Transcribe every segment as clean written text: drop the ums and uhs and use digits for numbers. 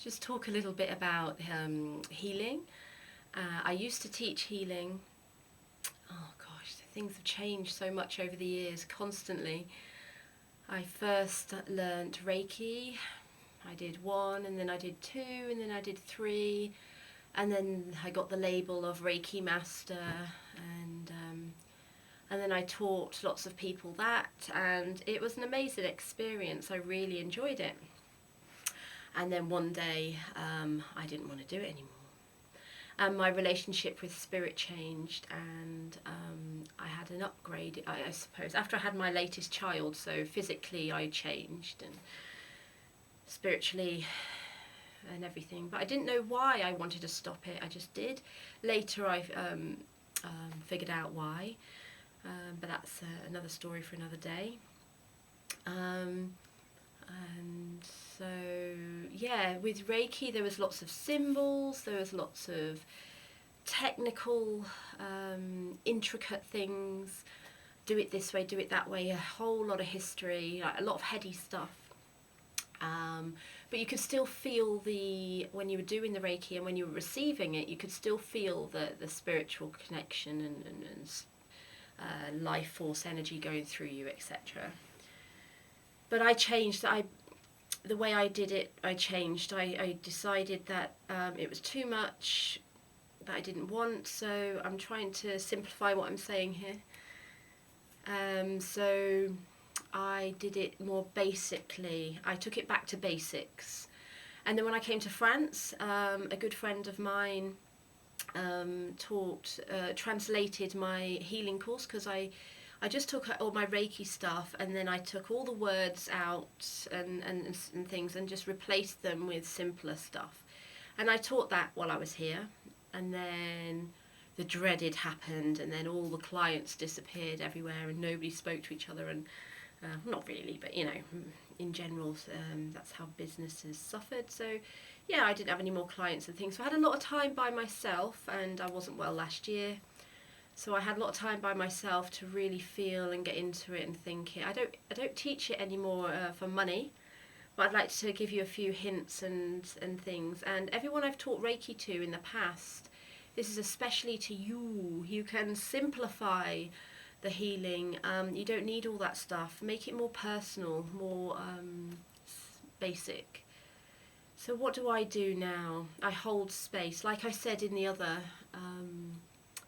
just talk a little bit about healing. I used to teach healing. Oh gosh, things have changed so much over the years, constantly. I first learnt Reiki. I did 1, and then I did 2, and then I did 3, and then I got the label of Reiki Master, and then I taught lots of people that, and it was an amazing experience. I really enjoyed it. And then one day I didn't want to do it anymore. And my relationship with spirit changed, and I had an upgrade, I suppose, after I had my latest child. So physically I changed, and spiritually and everything. But I didn't know why I wanted to stop it. I just did. Later I figured out why. But that's another story for another day. And so, yeah, with Reiki there was lots of symbols, there was lots of technical, intricate things. Do it this way, do it that way, a whole lot of history, like a lot of heady stuff. But you could still feel when you were doing the Reiki and when you were receiving it, you could still feel the spiritual connection and life force energy going through you, etc. But I changed. The way I did it, I changed. I decided that it was too much, that I didn't want. So I'm trying to simplify what I'm saying here. So I did it more basically. I took it back to basics. And then when I came to France, a good friend of mine translated my healing course, because I just took all my Reiki stuff and then I took all the words out and things and just replaced them with simpler stuff. And I taught that while I was here. And then the dreaded happened, and then all the clients disappeared everywhere and nobody spoke to each other. And not really, but you know, in general, that's how businesses suffered. So yeah, I didn't have any more clients and things. So I had a lot of time by myself, and I wasn't well last year. So I had a lot of time by myself to really feel and get into it and think it. I don't teach it anymore for money, but I'd like to give you a few hints and things. And everyone I've taught Reiki to in the past, this is especially to you. You can simplify the healing. You don't need all that stuff. Make it more personal, more basic. So what do I do now? I hold space. Like I said in the other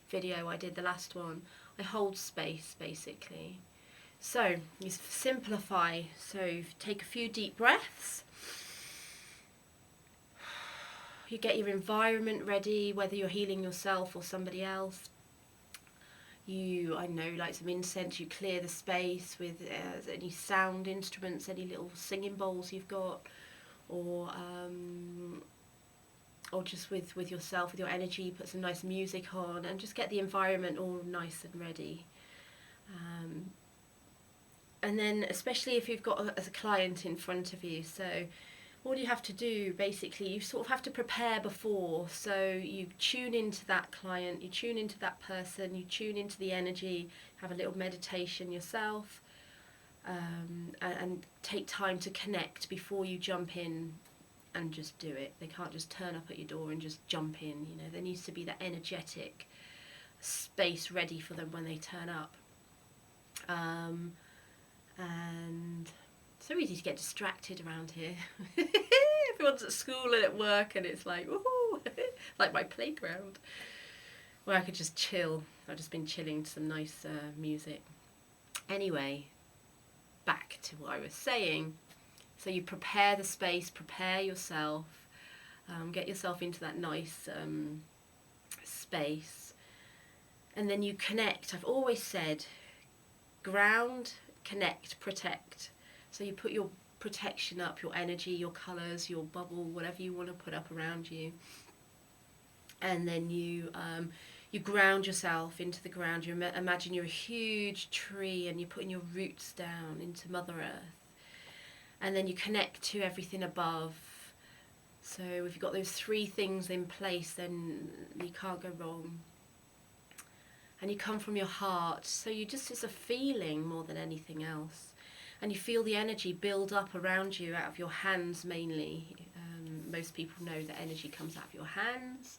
video I did, the last one, I hold space basically. So you simplify. So you take a few deep breaths. You get your environment ready, whether you're healing yourself or somebody else. I know, like some incense, you clear the space with any sound instruments, any little singing bowls you've got, or just with yourself, with your energy, put some nice music on and just get the environment all nice and ready. And then especially if you've got a client in front of you, so all you have to do basically, you sort of have to prepare before. So you tune into that client, you tune into that person, you tune into the energy, have a little meditation yourself, and take time to connect before you jump in and just do it. They can't just turn up at your door and just jump in, you know. There needs to be that energetic space ready for them when they turn up. And so easy to get distracted around here. Everyone's at school and at work and it's like, woohoo, like my playground, where I could just chill. I've just been chilling to some nice music. Anyway, back to what I was saying. So you prepare the space, prepare yourself, get yourself into that nice space, and then you connect. I've always said, ground, connect, protect. So you put your protection up, your energy, your colours, your bubble, whatever you want to put up around you. And then you ground yourself into the ground. You imagine you're a huge tree and you're putting your roots down into Mother Earth. And then you connect to everything above. So if you've got those 3 things in place, then you can't go wrong. And you come from your heart. So it's a feeling more than anything else. And you feel the energy build up around you out of your hands mainly, most people know that energy comes out of your hands,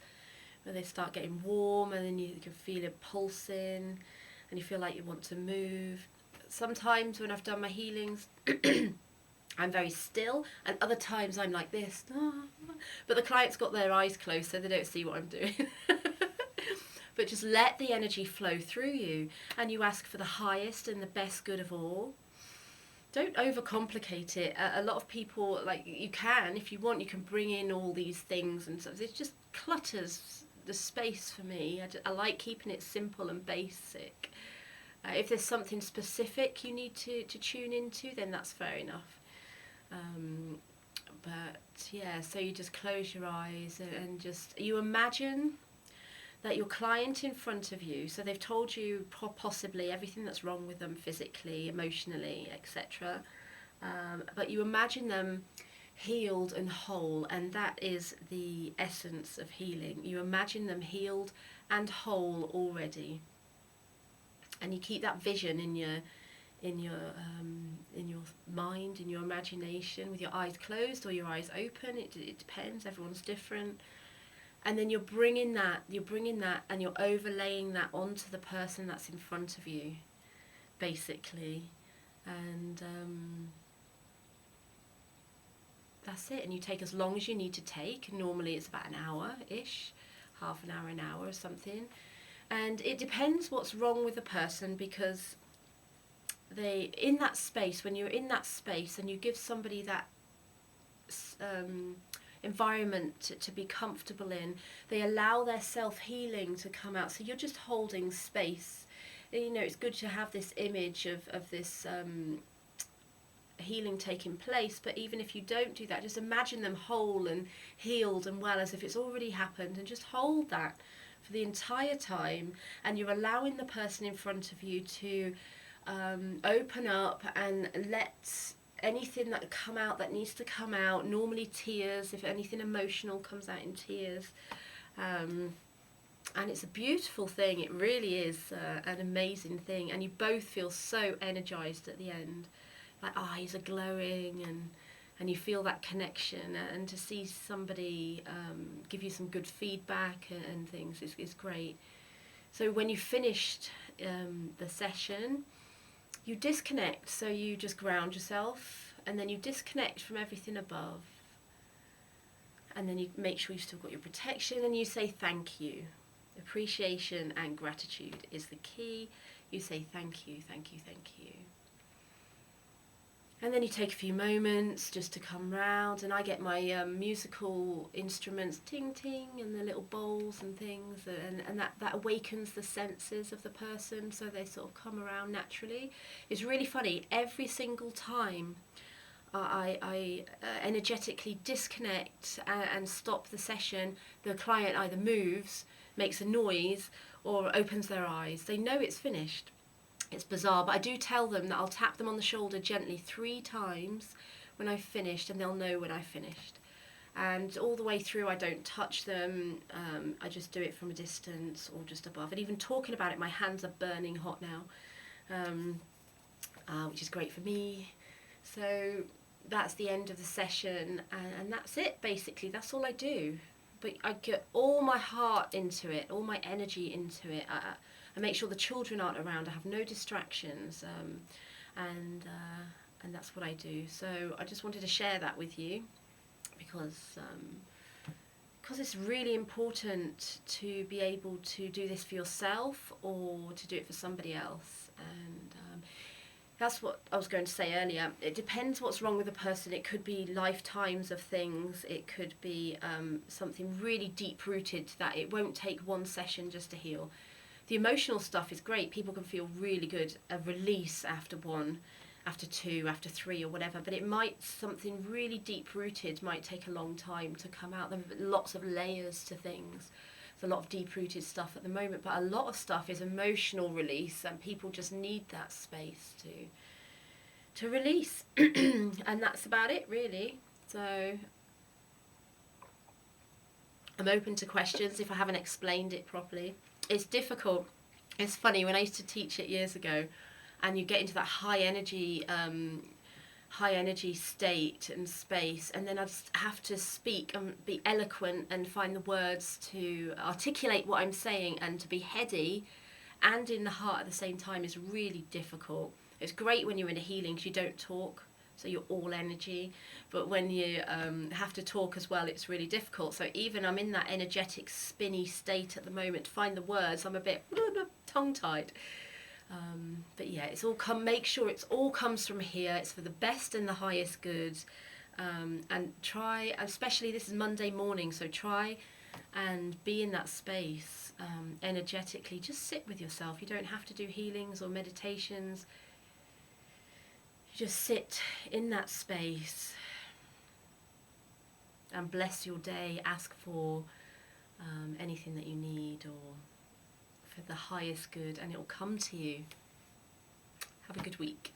where they start getting warm, and then you can feel it pulsing, and you feel like you want to move. Sometimes when I've done my healings, I'm very still, and other times I'm like this. But the client's got their eyes closed, so they don't see what I'm doing. But just let the energy flow through you, and you ask for the highest and the best good of all. Don't overcomplicate it. A lot of people, like, you can, if you want, you can bring in all these things and stuff. It just clutters the space for me. I like keeping it simple and basic. If there's something specific you need to tune into, then that's fair enough. But yeah, so you just close your eyes and just, you imagine that your client in front of you, so they've told you possibly everything that's wrong with them physically, emotionally, etc. But you imagine them healed and whole, and that is the essence of healing. You imagine them healed and whole already, and you keep that vision in your mind, in your imagination, with your eyes closed or your eyes open. It depends. Everyone's different. And then you're bringing that, and you're overlaying that onto the person that's in front of you, basically. And that's it. And you take as long as you need to take. Normally it's about an hour-ish, half an hour or something. And it depends what's wrong with the person, because in that space, when you're in that space and you give somebody that environment to be comfortable in, they allow their self-healing to come out. So you're just holding space. You know, it's good to have this image of this healing taking place, but even if you don't do that, just imagine them whole and healed and well, as if it's already happened, and just hold that for the entire time. And you're allowing the person in front of you to open up and let anything that come out that needs to come out, normally tears, if anything emotional comes out in tears. And it's a beautiful thing. It really is an amazing thing, and you both feel so energized at the end, like eyes are glowing, and you feel that connection, and to see somebody give you some good feedback and things is great. So when you finished the session, you disconnect, so you just ground yourself, and then you disconnect from everything above, and then you make sure you've still got your protection, and you say thank you. Appreciation and gratitude is the key. You say thank you, thank you, thank you. And then you take a few moments just to come round, and I get my musical instruments, ting ting, and the little bowls and things, and that awakens the senses of the person, so they sort of come around naturally. It's really funny, every single time I energetically disconnect and stop the session, the client either moves, makes a noise, or opens their eyes. They know it's finished. It's bizarre, but I do tell them that I'll tap them on the shoulder gently 3 times when I've finished, and they'll know when I've finished. And all the way through, I don't touch them. I just do it from a distance or just above. And even talking about it, my hands are burning hot now, which is great for me. So that's the end of the session, and that's it, basically. That's all I do. But I get all my heart into it, all my energy into it. I make sure the children aren't around. I have no distractions, and that's what I do. So I just wanted to share that with you, because it's really important to be able to do this for yourself or to do it for somebody else. And that's what I was going to say earlier. It depends what's wrong with the person. It could be lifetimes of things. It could be something really deep-rooted that it won't take one session just to heal. The emotional stuff is great. People can feel really good, a release after 1, after 2, after 3 or whatever, but it might, something really deep-rooted might take a long time to come out. There are lots of layers to things. There's a lot of deep-rooted stuff at the moment, but a lot of stuff is emotional release, and people just need that space to release. And that's about it, really. So I'm open to questions if I haven't explained it properly. It's difficult. It's funny, when I used to teach it years ago, and you get into that high energy high energy state and space, and then I just have to speak and be eloquent and find the words to articulate what I'm saying, and to be heady and in the heart at the same time is really difficult. It's great when you're in a healing because you don't talk, so you're all energy, but when you have to talk as well, it's really difficult. So even I'm in that energetic spinny state at the moment to find the words, I'm a bit tongue tied. But yeah, it's all make sure it's all comes from here. It's for the best and the highest good. And try, especially this is Monday morning, so try and be in that space energetically. Just sit with yourself. You don't have to do healings or meditations. You just sit in that space and bless your day. Ask for anything that you need, or for the highest good, and it will come to you. Have a good week.